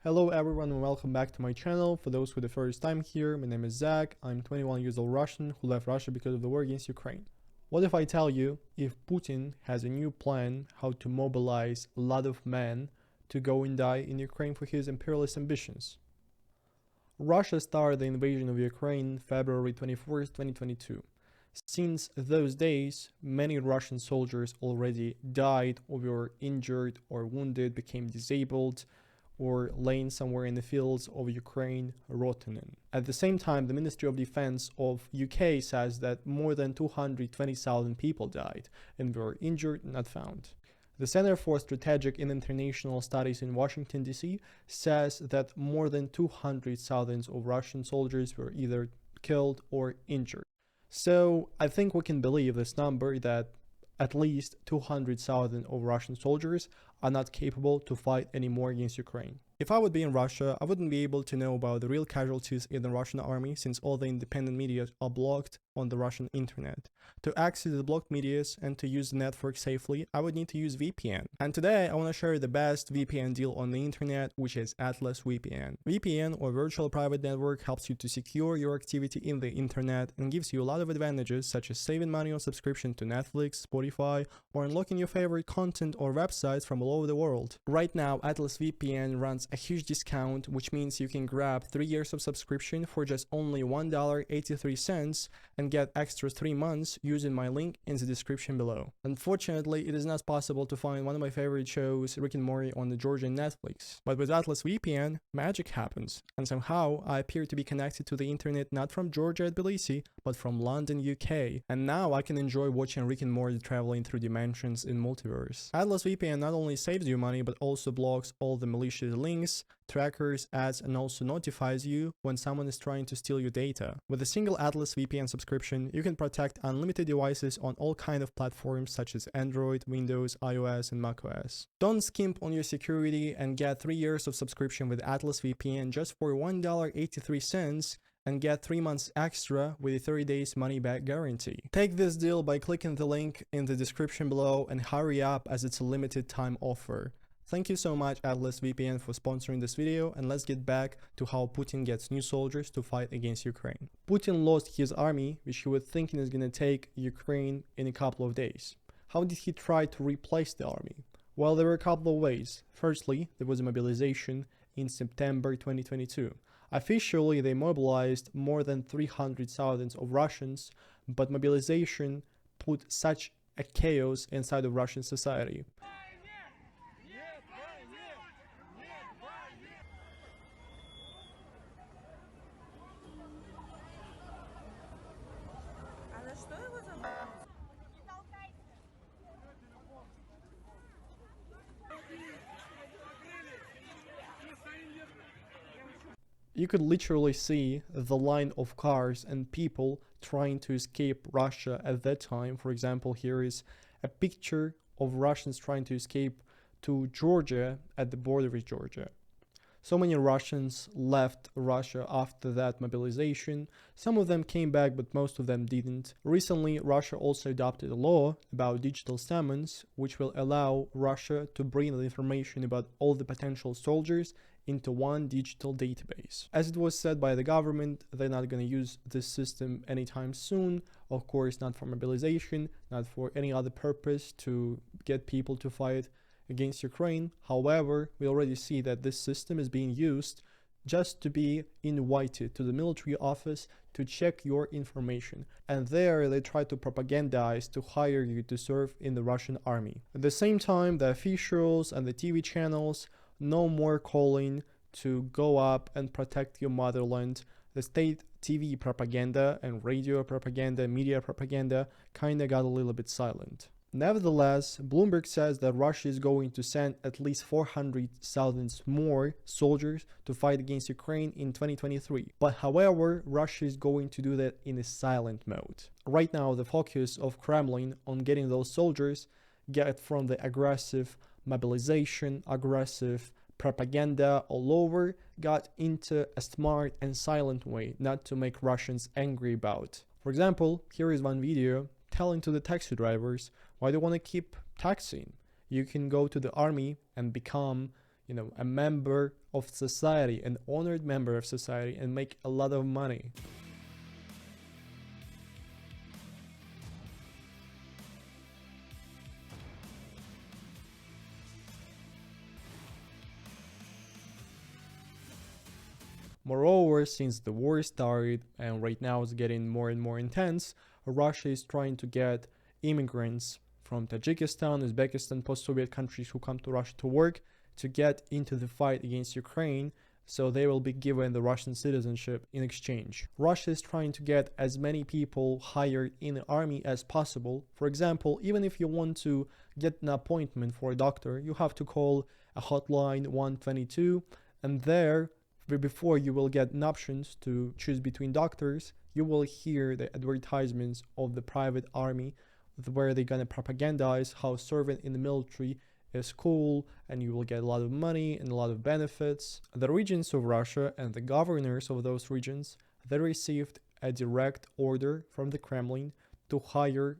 Hello everyone and welcome back to my channel. For those who are the first time here, my name is Zach. I'm 21 years old Russian who left Russia because of the war against Ukraine. What if I tell you if Putin has a new plan how to mobilize a lot of men to go and die in Ukraine for his imperialist ambitions? Russia started the invasion of Ukraine February 24th, 2022. Since those days, many Russian soldiers already died or were injured or wounded, became disabled, or laying somewhere in the fields of Ukraine rotting. At the same time, the Ministry of Defense of UK says that more than 220,000 people died and were injured and not found. The Center for Strategic and International Studies in Washington, D.C. says that more than 200,000 of Russian soldiers were either killed or injured. So I think we can believe this number that at least 200,000 of Russian soldiers are not capable to fight anymore against Ukraine. If I would be in Russia, I wouldn't be able to know about the real casualties in the Russian army since all the independent media are blocked on the Russian internet. To access the blocked medias and to use the network safely, I would need to use VPN. And today I want to share the best VPN deal on the internet, which is Atlas VPN. VPN, or virtual private network, helps you to secure your activity in the internet and gives you a lot of advantages such as saving money on subscription to Netflix, Spotify, or unlocking your favorite content or websites from all over the world. Right now, Atlas VPN runs a huge discount, which means you can grab 3 years of subscription for just only $1.83 and get extra 3 months using my link in the description below. Unfortunately, it is not possible to find one of my favorite shows, Rick and Morty, on the Georgian Netflix. But with Atlas VPN, magic happens, and somehow I appear to be connected to the internet not from Georgia at Tbilisi, but from London, UK, and now I can enjoy watching Rick and Morty traveling through dimensions in multiverse. Atlas VPN not only saves you money, but also blocks all the malicious links, trackers, ads, and also notifies you when someone is trying to steal your data. With a single Atlas VPN subscription, you can protect unlimited devices on all kinds of platforms such as Android, Windows, iOS, and macOS. Don't skimp on your security and get 3 years of subscription with Atlas VPN just for $1.83 and get 3 months extra with a 30 days money back guarantee. Take this deal by clicking the link in the description below and hurry up as it's a limited time offer. Thank you so much Atlas VPN for sponsoring this video, and let's get back to how Putin gets new soldiers to fight against Ukraine. Putin lost his army, which he was thinking is gonna take Ukraine in a couple of days. How did he try to replace the army? Well, there were a couple of ways. Firstly, there was a mobilization in September 2022. Officially, they mobilized more than 300,000 of Russians, but mobilization put such a chaos inside of Russian society. You could literally see the line of cars and people trying to escape Russia at that time. For example, here is a picture of Russians trying to escape to Georgia at the border with Georgia. So many Russians left Russia after that mobilization. Some of them came back, but most of them didn't. Recently, Russia also adopted a law about digital summons, which will allow Russia to bring the information about all the potential soldiers into one digital database. As it was said by the government, they're not going to use this system anytime soon. Of course, not for mobilization, not for any other purpose to get people to fight against Ukraine. However, we already see that this system is being used just to be invited to the military office to check your information. And there they try to propagandize to hire you to serve in the Russian army. At the same time, the officials and the TV channels no more calling to go up and protect your motherland. The state TV propaganda and radio propaganda, media propaganda kinda got a little bit silent. Nevertheless, Bloomberg says that Russia is going to send at least 400,000 more soldiers to fight against Ukraine in 2023. But however, Russia is going to do that in a silent mode. Right now, the focus of Kremlin on getting those soldiers get from the aggressive mobilization, aggressive propaganda all over, got into a smart and silent way not to make Russians angry about. For example, here is one video telling to the taxi drivers why they want to keep taxiing. You can go to the army and become, a member of society, an honored member of society, and make a lot of money. Moreover, since the war started and right now it's getting more and more intense, Russia is trying to get immigrants from Tajikistan, Uzbekistan, post-Soviet countries who come to Russia to work to get into the fight against Ukraine, so they will be given the Russian citizenship in exchange. Russia is trying to get as many people hired in the army as possible. For example, even if you want to get an appointment for a doctor, you have to call a hotline 122, and there, before you will get options to choose between doctors, you will hear the advertisements of the private army where they're gonna propagandize how serving in the military is cool and you will get a lot of money and a lot of benefits. The regions of Russia and the governors of those regions, they received a direct order from the Kremlin to hire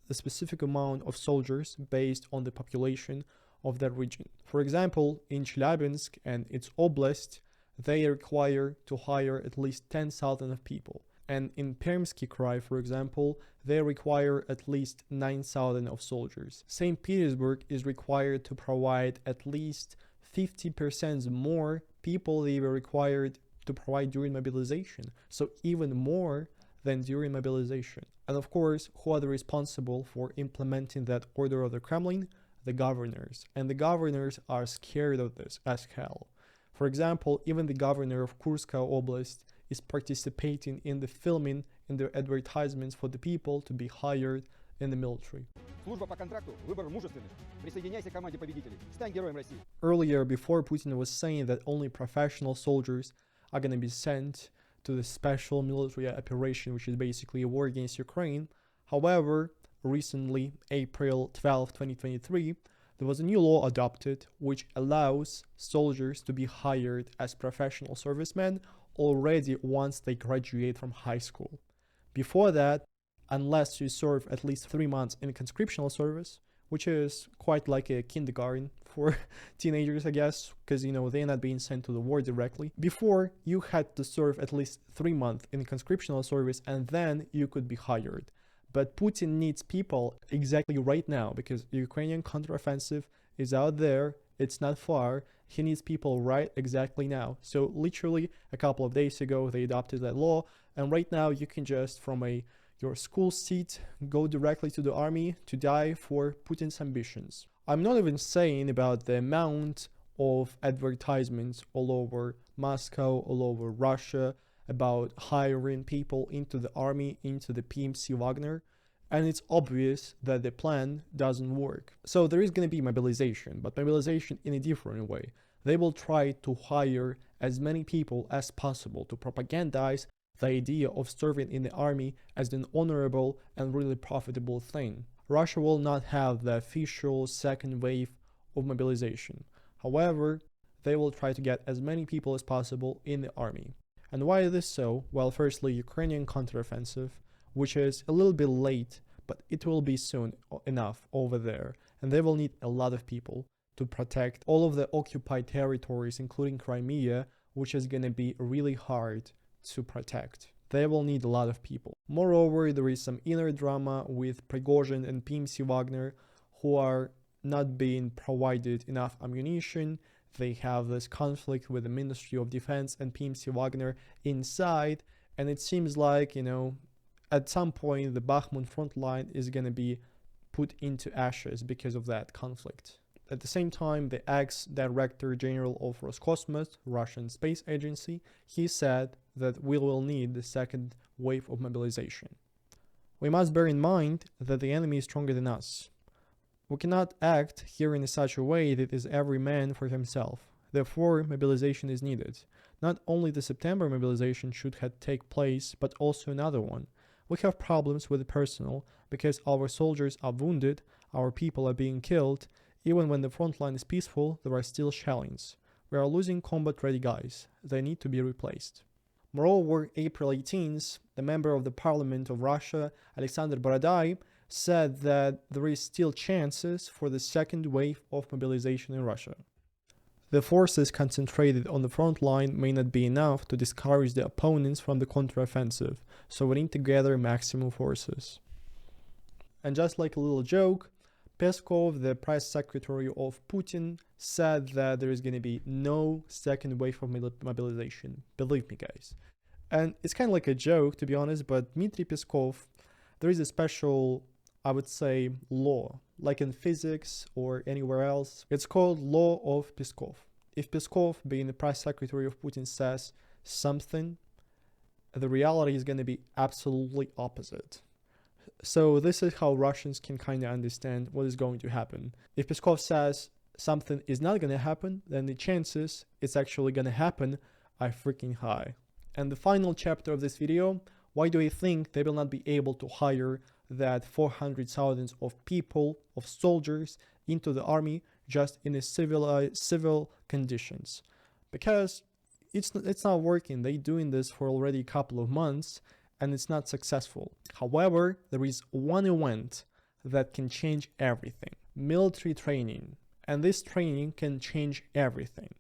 a specific amount of soldiers based on the population of that region. For example, in Chelyabinsk and its oblast, they require to hire at least 10,000 of people. And in Permsky Krai, for example, they require at least 9,000 of soldiers. St. Petersburg is required to provide at least 50% more people they were required to provide during mobilization. So even more than during mobilization. And of course, who are the responsible for implementing that order of the Kremlin? The governors. And the governors are scared of this as hell. For example, even the governor of Kursk Oblast is participating in the filming in the advertisements for the people to be hired in the military. Earlier, before Putin was saying that only professional soldiers are going to be sent to the special military operation, which is basically a war against Ukraine. However, recently, April 12, 2023, there was a new law adopted which allows soldiers to be hired as professional servicemen already once they graduate from high school. Before that, unless you serve at least 3 months in conscriptional service, which is quite like a kindergarten for teenagers, I guess, because, they're not being sent to the war directly. Before, you had to serve at least 3 months in conscriptional service and then you could be hired. But Putin needs people exactly right now because the Ukrainian counteroffensive is out there. It's not far. He needs people right exactly now. So literally a couple of days ago, they adopted that law. And right now you can just from your school seat, go directly to the army to die for Putin's ambitions. I'm not even saying about the amount of advertisements all over Moscow, all over Russia, about hiring people into the army, into the PMC Wagner, and it's obvious that the plan doesn't work. So there is going to be mobilization, but mobilization in a different way. They will try to hire as many people as possible to propagandize the idea of serving in the army as an honorable and really profitable thing. Russia will not have the official second wave of mobilization. However, they will try to get as many people as possible in the army. And why is this so? Well, firstly, Ukrainian counteroffensive, which is a little bit late, but it will be soon enough over there. And they will need a lot of people to protect all of the occupied territories, including Crimea, which is going to be really hard to protect. They will need a lot of people. Moreover, there is some inner drama with Prigozhin and PMC Wagner, who are not being provided enough ammunition. They have this conflict with the Ministry of Defense and PMC Wagner inside, and it seems like, at some point the Bakhmut front line is going to be put into ashes because of that conflict. At the same time, the ex-director general of Roscosmos, Russian space agency, he said that we will need the second wave of mobilization. We must bear in mind that the enemy is stronger than us. We cannot act here in such a way that is every man for himself. Therefore, mobilization is needed. Not only the September mobilization should have take place, but also another one. We have problems with the personnel because our soldiers are wounded, our people are being killed. Even when the front line is peaceful, there are still shellings. We are losing combat-ready guys. They need to be replaced. Moreover, April 18th, the member of the parliament of Russia, Alexander Borodai, said that there is still chances for the second wave of mobilization in Russia. The forces concentrated on the front line may not be enough to discourage the opponents from the counteroffensive, so we need to gather maximum forces. And just like a little joke, Peskov, the press secretary of Putin, said that there is going to be no second wave of mobilization. Believe me, guys. And it's kind of like a joke, to be honest, but Dmitry Peskov, there is a special, I would say, law, like in physics or anywhere else. It's called Law of Peskov. If Peskov, being the press secretary of Putin, says something, the reality is going to be absolutely opposite. So this is how Russians can kind of understand what is going to happen. If Peskov says something is not going to happen, then the chances it's actually going to happen are freaking high. And the final chapter of this video, why do I think they will not be able to hire that 400,000 of people, of soldiers into the army just in a civil conditions? Because it's not working. They're doing this for already a couple of months and it's not successful. However, there is one event that can change everything: military training. And this training can change everything.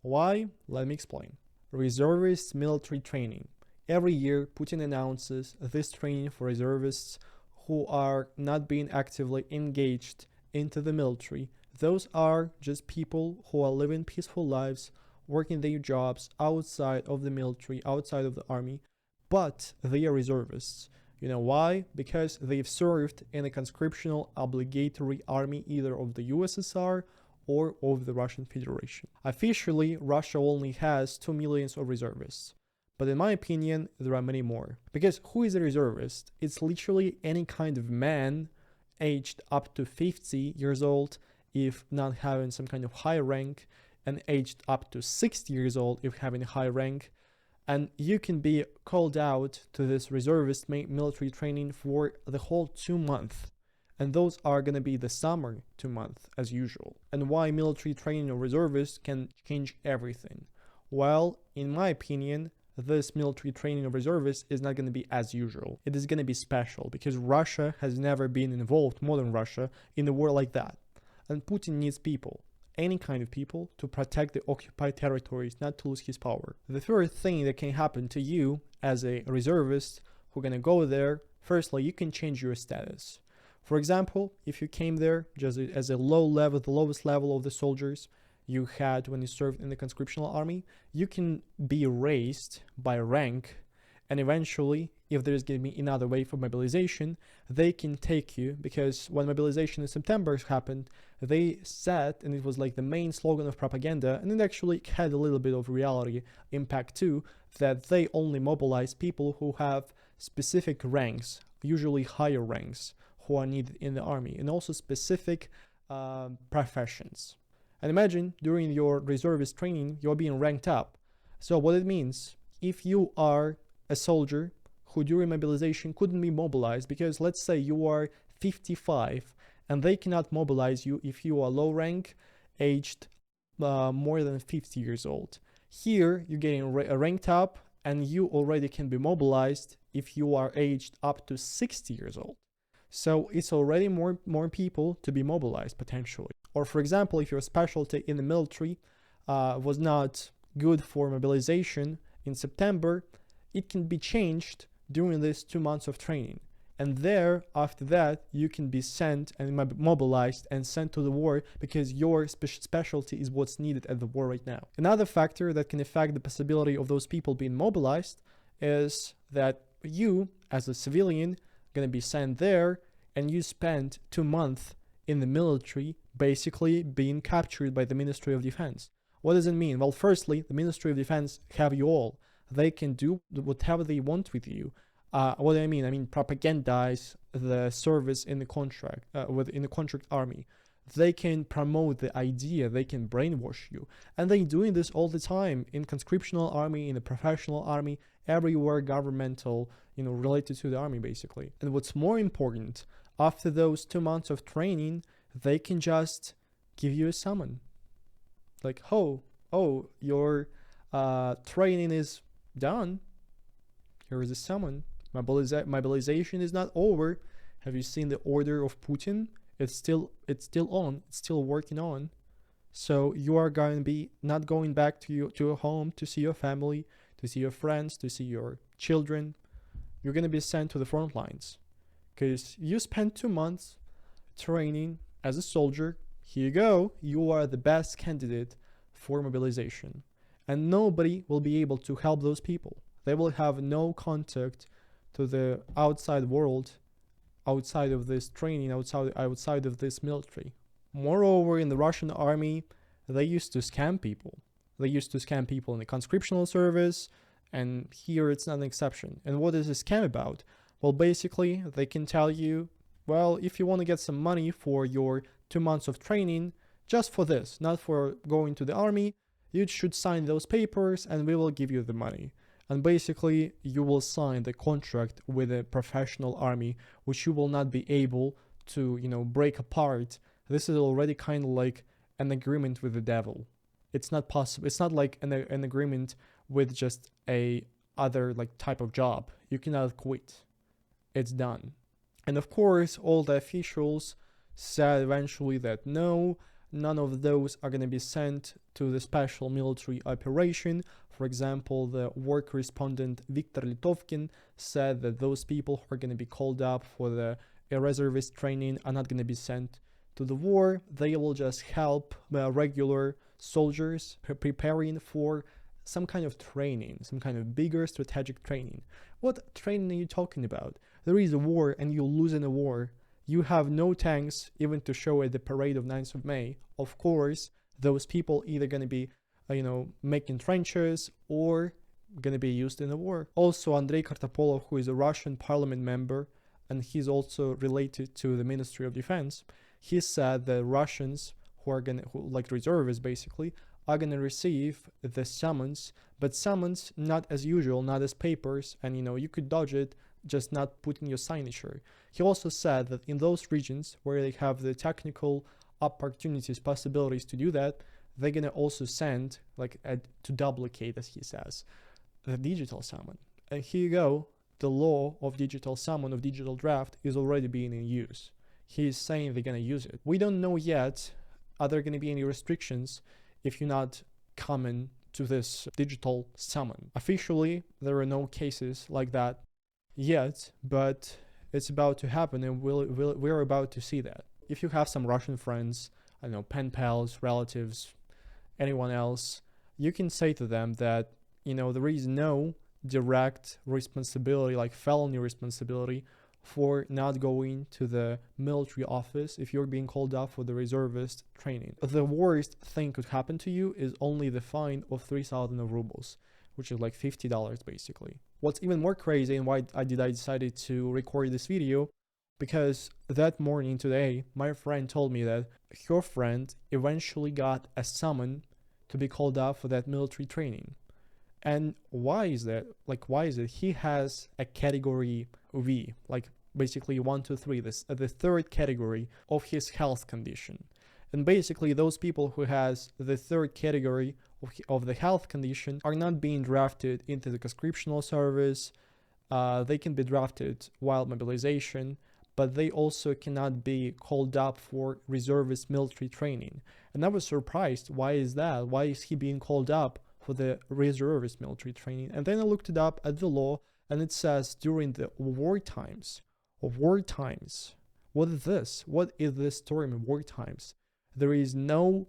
Why? Let me explain. Reservist military training. Every year, Putin announces this training for reservists who are not being actively engaged into the military. Those are just people who are living peaceful lives, working their jobs outside of the military, outside of the army, but they are reservists. You know why? Because they've served in a conscriptional obligatory army either of the USSR or of the Russian Federation. Officially, Russia only has 2 million of reservists. But in my opinion, there are many more. Because who is a reservist? It's literally any kind of man aged up to 50 years old, if not having some kind of high rank, and aged up to 60 years old if having a high rank. And you can be called out to this reservist military training for the whole 2 months. And those are going to be the summer 2 months as usual. And why military training of reservists can change everything? Well, in my opinion, this military training of reservists is not going to be as usual. It is going to be special because Russia has never been involved, modern Russia, in a war like that. And Putin needs people, any kind of people, to protect the occupied territories, not to lose his power. The third thing that can happen to you as a reservist who's going to go there, firstly, you can change your status. For example, if you came there just as a low level, the lowest level of the soldiers you had when you served in the conscriptional army, you can be raised by rank, and eventually, if there's going to be another wave of mobilization, they can take you, because when mobilization in September happened, they said, and it was like the main slogan of propaganda, and it actually had a little bit of reality impact too, that they only mobilize people who have specific ranks, usually higher ranks, who are needed in the army, and also specific professions. And imagine during your reservist training, you're being ranked up. So what it means, if you are a soldier who during mobilization couldn't be mobilized, because let's say you are 55 and they cannot mobilize you if you are low rank, aged more than 50 years old. Here, you're getting ranked up and you already can be mobilized if you are aged up to 60 years old. So it's already more people to be mobilized potentially. Or for example, if your specialty in the military was not good for mobilization in September, it can be changed during these 2 months of training. And there, after that, you can be sent and mobilized and sent to the war because your specialty is what's needed at the war right now. Another factor that can affect the possibility of those people being mobilized is that you, as a civilian, going to be sent there and you spend 2 months in the military basically being captured by the Ministry of Defense. What does it mean? Well, firstly, the Ministry of Defense have you all. They can do whatever they want with you. What do I mean? I mean propagandize the service in the contract, in the contract army. They can promote the idea, they can brainwash you. And they're doing this all the time in conscriptional army, in the professional army, everywhere governmental, related to the army basically. And what's more important, after those 2 months of training, they can just give you a summon. Like, oh, your training is done. Here is a summon. Mobilization is not over. Have you seen the order of Putin? It's still on. It's still working on. So you are going to be not going back to your home to see your family, to see your friends, to see your children. You're going to be sent to the front lines because you spent 2 months training as a soldier. Here you go. You are the best candidate for mobilization. And nobody will be able to help those people. They will have no contact to the outside world, outside of this training, outside of this military. Moreover, in the Russian army, they used to scam people. They used to scam people in the conscriptional service, and here it's not an exception. And what is a scam about? Well, basically, they can tell you, well, if you want to get some money for your 2 months of training, just for this, not for going to the army, you should sign those papers and we will give you the money. And basically, you will sign the contract with a professional army, which you will not be able to, break apart. This is already kind of like an agreement with the devil. It's not possible. It's not like an agreement with just a other like type of job. You cannot quit. It's done. And of course, all the officials said eventually that no, none of those are going to be sent to the special military operation. For example, the war correspondent Viktor Litovkin said that those people who are going to be called up for the reservist training are not going to be sent to the war. They will just help regular soldiers preparing for some kind of training, some kind of bigger strategic training. What training are you talking about? There is a war and you lose in a war. You have no tanks even to show at the parade of 9th of May. Of course, those people either going to be, making trenches or going to be used in a war. Also, Andrei Kartapolov, who is a Russian parliament member, and he's also related to the Ministry of Defense, he said that Russians who like reservists basically, are going to receive the summons, but summons not as usual, not as papers, and you could dodge it, just not putting your signature. He also said that in those regions where they have the technical opportunities, possibilities to do that, they're going to also send, to duplicate, as he says, the digital summon. And here you go, the law of digital summon, of digital draft, is already being in use. He is saying they're going to use it. We don't know yet, are there going to be any restrictions if you're not coming to this digital summon. Officially, there are no cases like that yet, but it's about to happen, and we're about to see that. If you have some Russian friends, I don't know, pen pals, relatives, anyone else, you can say to them that, there is no direct responsibility, like felony responsibility, for not going to the military office if you're being called up for the reservist training. The worst thing could happen to you is only the fine of 3,000 rubles, which is like $50 basically. What's even more crazy, and why I decided to record this video, because that morning today, my friend told me that her friend eventually got a summon to be called up for that military training. And why is that? Why is it? He has a category V, basically 1, 2, 3, the third category of his health condition. And basically those people who has the third category of the health condition are not being drafted into the conscriptional service. They can be drafted while mobilization, but they also cannot be called up for reservist military training. And I was surprised, why is that? Why is he being called up for the reservist military training? And then I looked it up at the law, and it says during the war times. What is this? What is this term, war times? There is no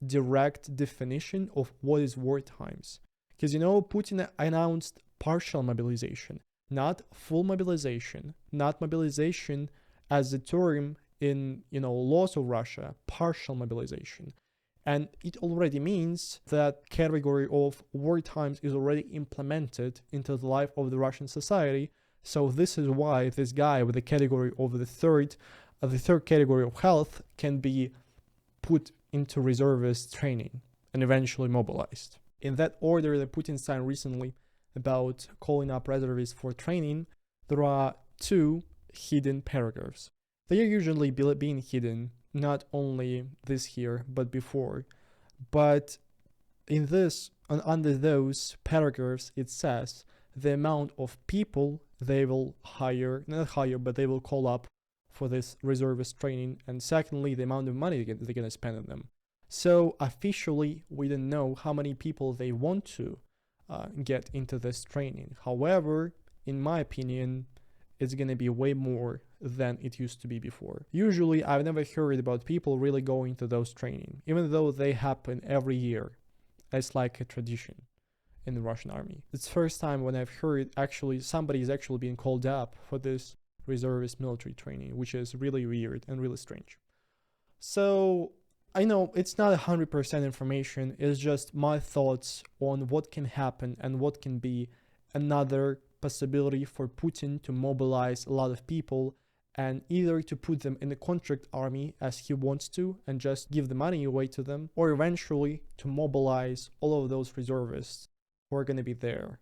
direct definition of what is war times. Because Putin announced partial mobilization, not full mobilization, not mobilization as a term in laws of Russia, partial mobilization. And it already means that category of war times is already implemented into the life of the Russian society. So this is why this guy with the category of the third category of health can be put into reservist training and eventually mobilized. In that order that Putin signed recently about calling up reservists for training, there are 2 hidden paragraphs. They are usually being hidden, not only this year, but before. But in this, under those paragraphs, it says the amount of people they will they will call up for this reservist training, and secondly, the amount of money they're going to spend on them. So officially, we don't know how many people they want to get into this training. However, in my opinion, it's going to be way more than it used to be before. Usually, I've never heard about people really going to those training, even though they happen every year. It's like a tradition in the Russian army. It's the first time when I've heard actually somebody is actually being called up for this reservist military training, which is really weird and really strange. So I know it's not 100% information, it's just my thoughts on what can happen and what can be another possibility for Putin to mobilize a lot of people and either to put them in the contract army as he wants to and just give the money away to them, or eventually to mobilize all of those reservists who are going to be there.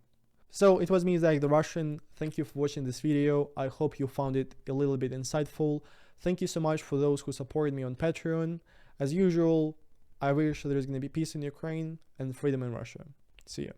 So it was me, Zach the Russian. Thank you for watching this video. I hope you found it a little bit insightful. Thank you so much for those who supported me on Patreon. As usual, I wish there's going to be peace in Ukraine and freedom in Russia. See ya.